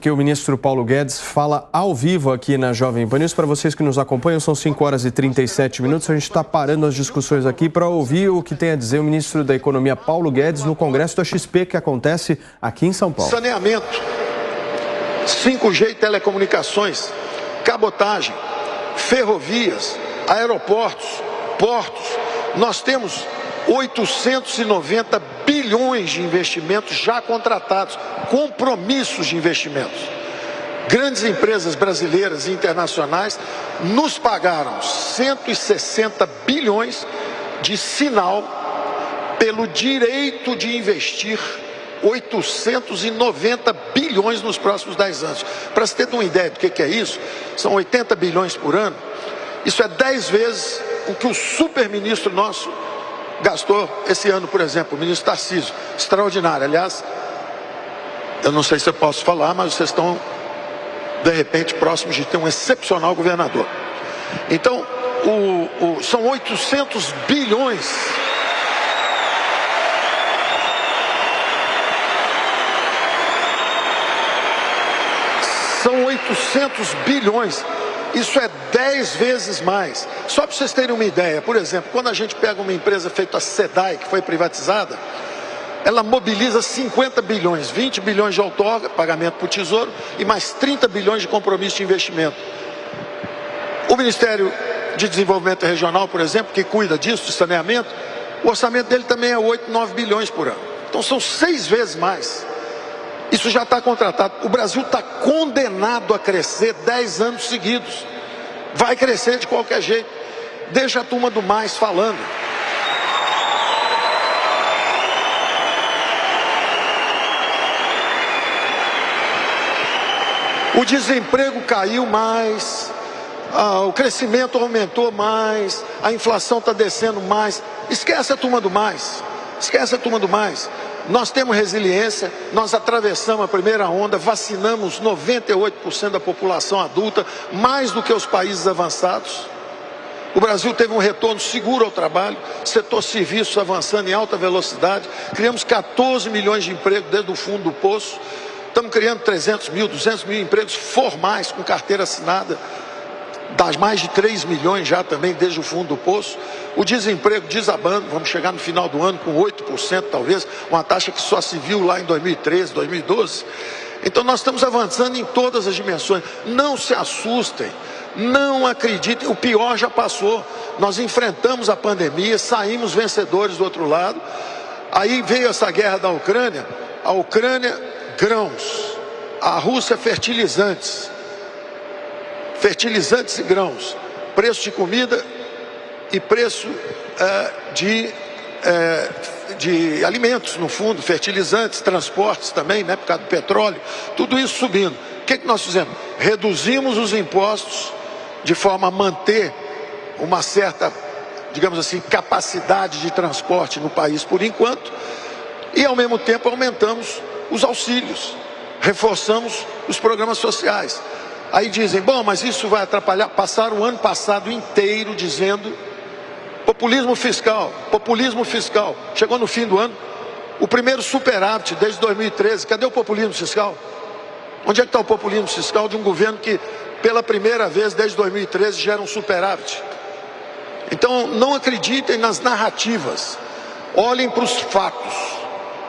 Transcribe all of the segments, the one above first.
porque o ministro Paulo Guedes fala ao vivo aqui na Jovem Pan News. Para vocês que nos acompanham, são 5 horas e 37 minutos. A gente está parando as discussões aqui para ouvir o que tem a dizer o ministro da Economia, Paulo Guedes, no Congresso da XP, que acontece aqui em São Paulo. Saneamento, 5G e telecomunicações, cabotagem, ferrovias, aeroportos, portos. Nós temos 890 bilhões de investimentos já contratados, compromissos de investimentos. Grandes empresas brasileiras e internacionais nos pagaram 160 bilhões de sinal pelo direito de investir 890 bilhões nos próximos 10 anos. Para você ter uma ideia do que é isso, são 80 bilhões por ano. Isso é 10 vezes o que o super-ministro nosso gastou esse ano, por exemplo, o ministro Tarcísio. Extraordinário. Aliás, eu não sei se eu posso falar, mas vocês estão, de repente, próximos de ter um excepcional governador. Então, são 800 bilhões. São 800 bilhões. Isso é 10 vezes mais. Só para vocês terem uma ideia, por exemplo, quando a gente pega uma empresa feita a SEDAI, que foi privatizada, ela mobiliza 50 bilhões, 20 bilhões de outorga, pagamento para o Tesouro, e mais 30 bilhões de compromisso de investimento. O Ministério de Desenvolvimento Regional, por exemplo, que cuida disso, de saneamento, o orçamento dele também é 8, 9 bilhões por ano. Então são 6 vezes mais. Isso já está contratado. O Brasil está condenado a crescer 10 anos seguidos. Vai crescer de qualquer jeito. Deixa a turma do mais falando. O desemprego caiu mais, o crescimento aumentou mais, a inflação está descendo mais. Esquece a turma do mais. Esquece a turma do mais. Nós temos resiliência, nós atravessamos a primeira onda, vacinamos 98% da população adulta, mais do que os países avançados. O Brasil teve um retorno seguro ao trabalho, setor serviços avançando em alta velocidade, criamos 14 milhões de empregos desde o fundo do poço, estamos criando 300 mil, 200 mil empregos formais com carteira assinada, das mais de 3 milhões já também desde o fundo do poço. O desemprego desabando, vamos chegar no final do ano com 8% talvez, uma taxa que só se viu lá em 2013, 2012. Então nós estamos avançando em todas as dimensões. Não se assustem, não acreditem, o pior já passou. Nós enfrentamos a pandemia, saímos vencedores do outro lado. Aí veio essa guerra da Ucrânia, a Ucrânia grãos, a Rússia fertilizantes e grãos, preço de comida e preço de alimentos, no fundo, fertilizantes, transportes também, né, por causa do petróleo, tudo isso subindo. O que nós fizemos? Reduzimos os impostos de forma a manter uma certa, digamos assim, capacidade de transporte no país por enquanto, e ao mesmo tempo aumentamos os auxílios, reforçamos os programas sociais. Aí dizem, bom, mas isso vai atrapalhar. Passaram o ano passado inteiro dizendo populismo fiscal. Chegou no fim do ano, o primeiro superávit desde 2013. Cadê o populismo fiscal? Onde é que está o populismo fiscal de um governo que, pela primeira vez desde 2013, gera um superávit? Então, não acreditem nas narrativas. Olhem para os fatos.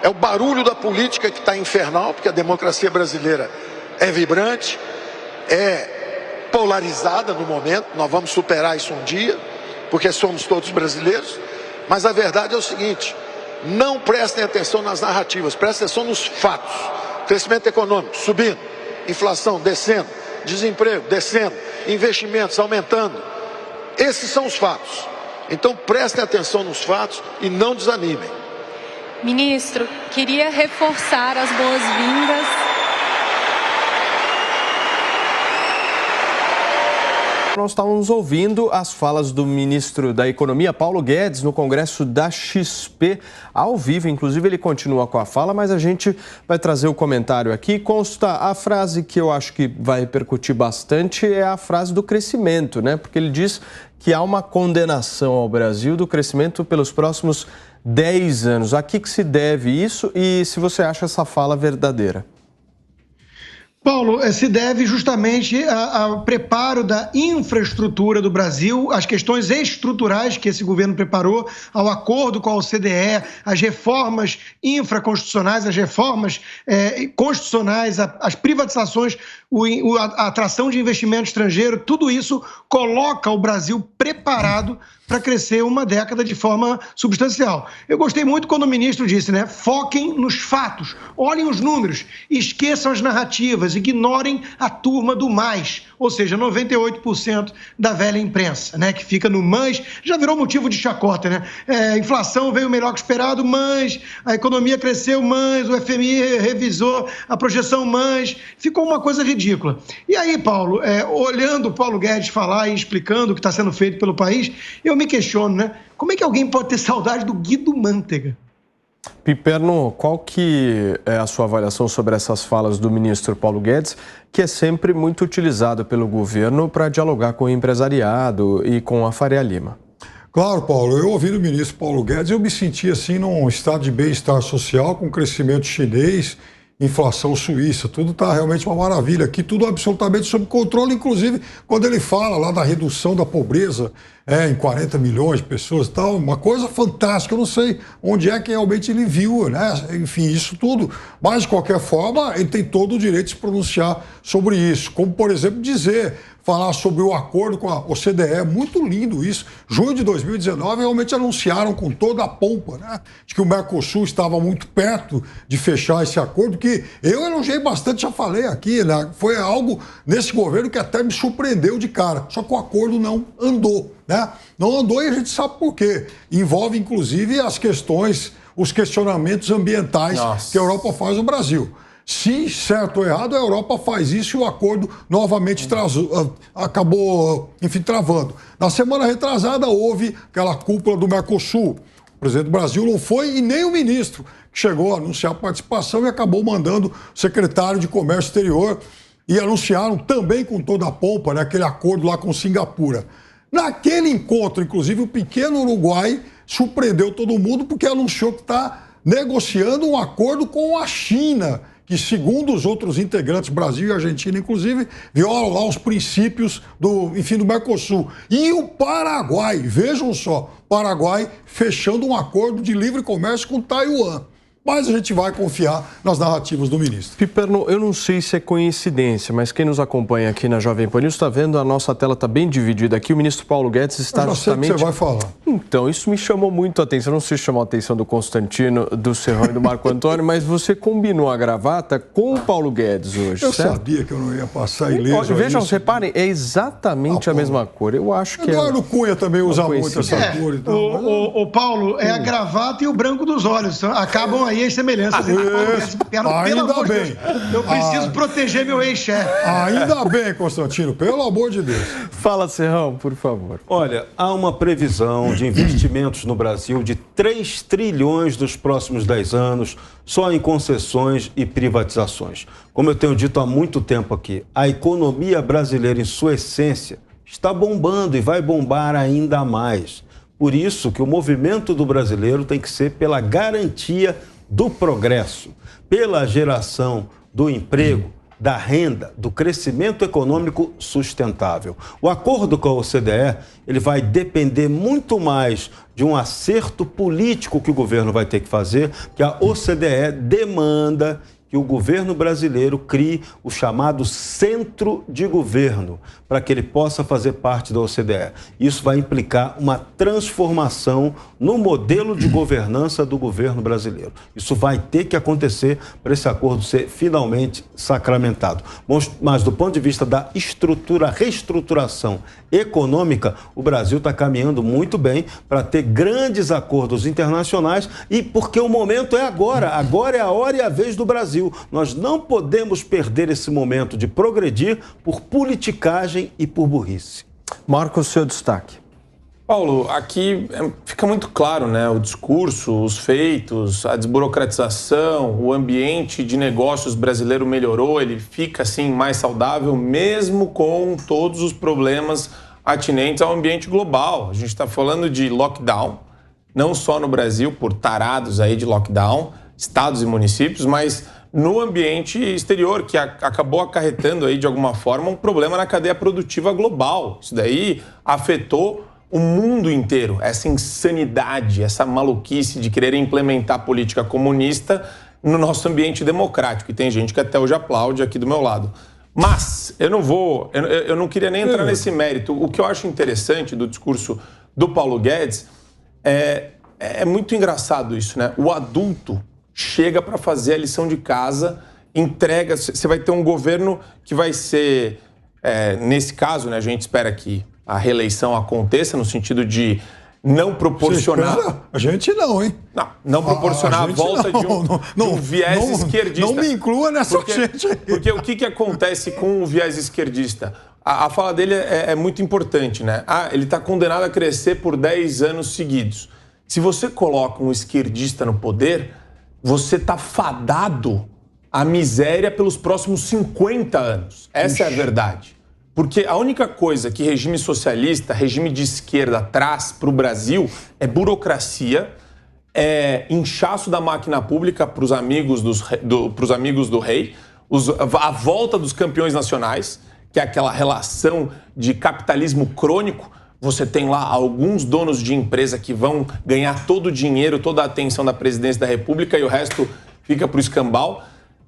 É o barulho da política que está infernal, porque a democracia brasileira é vibrante, é polarizada no momento, nós vamos superar isso um dia, porque somos todos brasileiros, mas a verdade é o seguinte, não prestem atenção nas narrativas, prestem atenção nos fatos. Crescimento econômico subindo, inflação descendo, desemprego descendo, investimentos aumentando. Esses são os fatos. Então prestem atenção nos fatos e não desanimem. Ministro, queria reforçar as boas-vindas. Nós estávamos ouvindo as falas do ministro da Economia, Paulo Guedes, no Congresso da XP, ao vivo. Inclusive, ele continua com a fala, mas a gente vai trazer o comentário aqui. Consta a frase que eu acho que vai repercutir bastante, é a frase do crescimento, né? Porque ele diz que há uma condenação ao Brasil do crescimento pelos próximos 10 anos. A que se deve isso e se você acha essa fala verdadeira? Paulo, se deve justamente ao preparo da infraestrutura do Brasil, às questões estruturais que esse governo preparou, ao acordo com a OCDE, às reformas infraconstitucionais, às reformas constitucionais, as privatizações, a atração de investimento estrangeiro, tudo isso coloca o Brasil preparado para crescer uma década de forma substancial. Eu gostei muito quando o ministro disse, né? Foquem nos fatos, olhem os números, esqueçam as narrativas, ignorem a turma do mais, ou seja, 98% da velha imprensa, né? Que fica no mas, já virou motivo de chacota, né? A inflação veio melhor que esperado, mas a economia cresceu, mas o FMI revisou a projeção, mas ficou uma coisa ridícula. E aí, Paulo, olhando o Paulo Guedes falar e explicando o que está sendo feito pelo país, eu me questiono, né? Como é que alguém pode ter saudade do Guido Mantega? Piperno, qual que é a sua avaliação sobre essas falas do ministro Paulo Guedes, que é sempre muito utilizado pelo governo para dialogar com o empresariado e com a Faria Lima? Claro, Paulo, eu ouvi o ministro Paulo Guedes, eu me senti assim num estado de bem-estar social, com crescimento chinês, inflação suíça, tudo está realmente uma maravilha aqui, tudo absolutamente sob controle, inclusive quando ele fala lá da redução da pobreza em 40 milhões de pessoas e tal, uma coisa fantástica, eu não sei onde é que realmente ele viu, né? Enfim, isso tudo, mas de qualquer forma ele tem todo o direito de se pronunciar sobre isso, como por exemplo falar sobre o acordo com a OCDE, muito lindo isso. Junho de 2019, realmente anunciaram com toda a pompa, né, de que o Mercosul estava muito perto de fechar esse acordo, que eu elogiei bastante, já falei aqui, né, foi algo nesse governo que até me surpreendeu de cara. Só que o acordo não andou, né? Não andou e a gente sabe por quê. Envolve, inclusive, as questões, os questionamentos ambientais que a Europa faz no Brasil. Se certo ou errado, a Europa faz isso e o acordo novamente acabou, enfim, travando. Na semana retrasada houve aquela cúpula do Mercosul. O presidente do Brasil não foi e nem o ministro, que chegou a anunciar a participação e acabou mandando o secretário de Comércio Exterior e anunciaram também com toda a pompa, né, aquele acordo lá com Singapura. Naquele encontro, inclusive, o pequeno Uruguai surpreendeu todo mundo porque anunciou que está negociando um acordo com a China, que, segundo os outros integrantes, Brasil e Argentina, inclusive, violam lá os princípios do Mercosul. E o Paraguai, vejam só, Paraguai fechando um acordo de livre comércio com Taiwan. Mas a gente vai confiar nas narrativas do ministro. Piperno, eu não sei se é coincidência, mas quem nos acompanha aqui na Jovem Pan News está vendo, a nossa tela está bem dividida aqui. O ministro Paulo Guedes está justamente... Eu já sei o que você vai falar. Então, isso me chamou muito a atenção. Não sei se chamou a atenção do Constantino, do Serrão e do Marco Antônio, mas você combinou a gravata com o Paulo Guedes hoje, eu certo? sabia que eu não ia passar ileso. Vejam, reparem, é exatamente a mesma cor. Eu acho que Eduardo Cunha também usa muito essa cor. Então, o Paulo, é a gravata e o branco dos olhos. Acabam aí as semelhanças. Ainda bem. Eu preciso proteger meu ex-chefe. Ainda bem, Constantino, pelo amor de Deus. Fala, Serrão, por favor. Olha, há uma previsão de investimentos no Brasil de 3 trilhões nos próximos 10 anos, só em concessões e privatizações. Como eu tenho dito há muito tempo aqui, a economia brasileira, em sua essência, está bombando e vai bombar ainda mais. Por isso que o movimento do brasileiro tem que ser pela garantia do progresso, pela geração do emprego, da renda, do crescimento econômico sustentável. O acordo com a OCDE, ele vai depender muito mais de um acerto político que o governo vai ter que fazer, que a OCDE demanda que o governo brasileiro crie o chamado centro de governo, para que ele possa fazer parte da OCDE. Isso vai implicar uma transformação no modelo de governança do governo brasileiro. Isso vai ter que acontecer para esse acordo ser finalmente sacramentado. Mas do ponto de vista da reestruturação econômica, o Brasil está caminhando muito bem para ter grandes acordos internacionais e porque o momento é agora. Agora é a hora e a vez do Brasil. Nós não podemos perder esse momento de progredir por politicagem e por burrice. Marcos, seu destaque. Paulo, aqui fica muito claro, né? O discurso, os feitos, a desburocratização, o ambiente de negócios brasileiro melhorou, ele fica assim mais saudável, mesmo com todos os problemas atinentes ao ambiente global. A gente está falando de lockdown, não só no Brasil, por tarados aí de lockdown, estados e municípios, mas no ambiente exterior, que acabou acarretando aí, de alguma forma, um problema na cadeia produtiva global. Isso daí afetou o mundo inteiro, essa insanidade, essa maluquice de querer implementar política comunista no nosso ambiente democrático. E tem gente que até hoje aplaude aqui do meu lado. Mas eu não queria nem entrar nesse mérito. O que eu acho interessante do discurso do Paulo Guedes é muito engraçado isso, né? O adulto chega para fazer a lição de casa, entrega. Você vai ter um governo que vai ser, nesse caso, né? A gente espera que a reeleição aconteça no sentido de não proporcionar... A gente não, hein? Não proporcionar a volta de um viés esquerdista. Não me inclua nessa gente. Porque o que acontece com o viés esquerdista? A fala dele é muito importante, né? Ele está condenado a crescer por 10 anos seguidos. Se você coloca um esquerdista no poder, você está fadado à miséria pelos próximos 50 anos. Essa é a verdade. Porque a única coisa que regime socialista, regime de esquerda traz para o Brasil é burocracia, é inchaço da máquina pública para os amigos do rei, a volta dos campeões nacionais, que é aquela relação de capitalismo crônico. Você tem lá alguns donos de empresa que vão ganhar todo o dinheiro, toda a atenção da presidência da República e o resto fica para o escambau.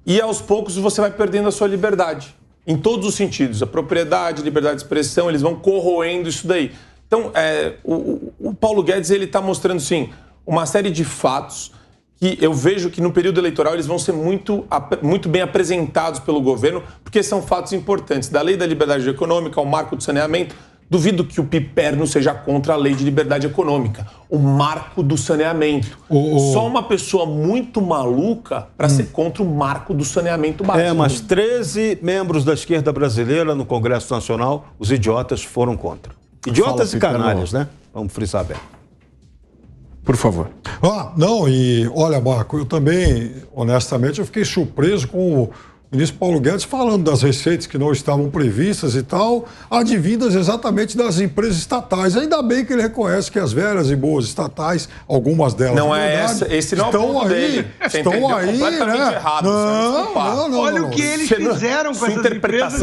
E aos poucos você vai perdendo a sua liberdade. Em todos os sentidos, a propriedade, a liberdade de expressão, eles vão corroendo isso daí. Então, o Paulo Guedes está mostrando, sim, uma série de fatos que eu vejo que no período eleitoral eles vão ser muito bem apresentados pelo governo, porque são fatos importantes. Da lei da liberdade econômica ao marco do saneamento, duvido que o Piperno seja contra a lei de liberdade econômica, o marco do saneamento. Só uma pessoa muito maluca para ser contra o marco do saneamento básico. Mas 13 membros da esquerda brasileira no Congresso Nacional, os idiotas foram contra. Idiotas e canalhas, né? Vamos frisar bem. Por favor. E olha, Marco, eu também, honestamente, eu fiquei surpreso com o ministro Paulo Guedes falando das receitas que não estavam previstas e tal, advindas exatamente das empresas estatais. Ainda bem que ele reconhece que as velhas e boas estatais, algumas delas, não esse não estão é o ponto dele. Estão aí, completamente errado. Não. Olha o que eles fizeram com essas empresas.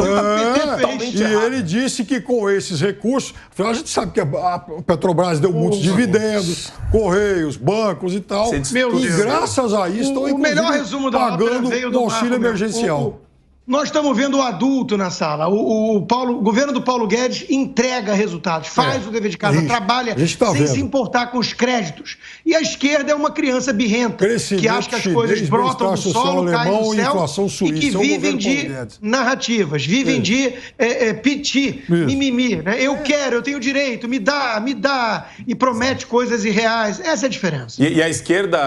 E ele disse que com esses recursos, afinal a gente sabe que a Petrobras deu muitos dividendos, Correios, bancos e tal, e graças a isso estão, o melhor resumo da pagando o auxílio emergencial. Nós estamos vendo o adulto na sala. O governo do Paulo Guedes entrega resultados, faz o dever de casa, trabalha sem se importar com os créditos. E a esquerda é uma criança birrenta, que acha que as coisas brotam do solo, caem do céu, e que vivem de narrativas, vivem de piti, mimimi. Né? Eu tenho direito, me dá, e promete coisas irreais. Essa é a diferença. E a esquerda,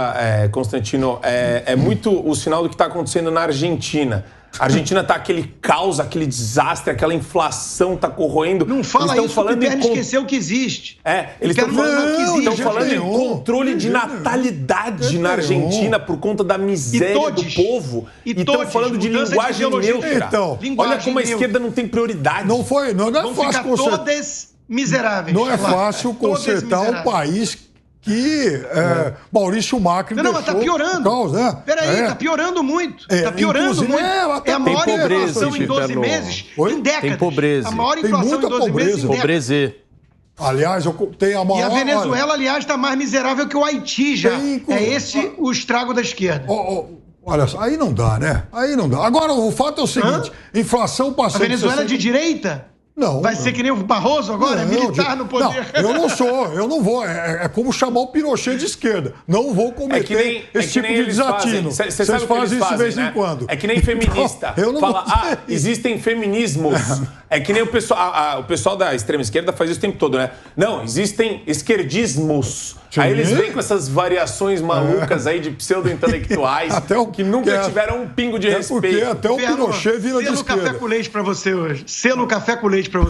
Constantino, é muito o sinal do que está acontecendo na Argentina. A Argentina está aquele caos, aquele desastre, aquela inflação está corroendo. Não fala isso, o Piperno esqueceu que existe. Eles estão falando em controle de natalidade na Argentina por conta da miséria do povo. E estão falando de linguagem neutra. Olha como a esquerda não tem prioridade. Não é fácil consertar. Todas miseráveis. Não é fácil consertar um país que Maurício Macri mas tá piorando. Peraí, tá piorando muito. Tá piorando muito. É a maior inflação em 12 meses em décadas. Tem pobreza. A maior inflação em 12 meses em décadas. Aliás, tem a maior... E a Venezuela, aliás, está mais miserável que o Haiti já. É esse o estrago da esquerda. Olha só, aí não dá, né? Aí não dá. Agora, o fato é o seguinte, inflação passando... A Venezuela é de direita? Não. Vai ser que nem o Barroso agora? Militar no poder? Não, eu não vou. É como chamar o Pinochet de esquerda. Não vou cometer esse tipo de desatino. Vocês fazem isso de vez em quando. É que nem feminista. Fala, existem feminismos. É que nem o pessoal da extrema esquerda faz isso o tempo todo, né? Não, existem esquerdismos. Aí eles vêm com essas variações malucas aí de pseudo-intelectuais que nunca tiveram um pingo de respeito. Porque até o Pinochet vira de esquerda. Selo café com leite pra você hoje. Selo café com leite pra você.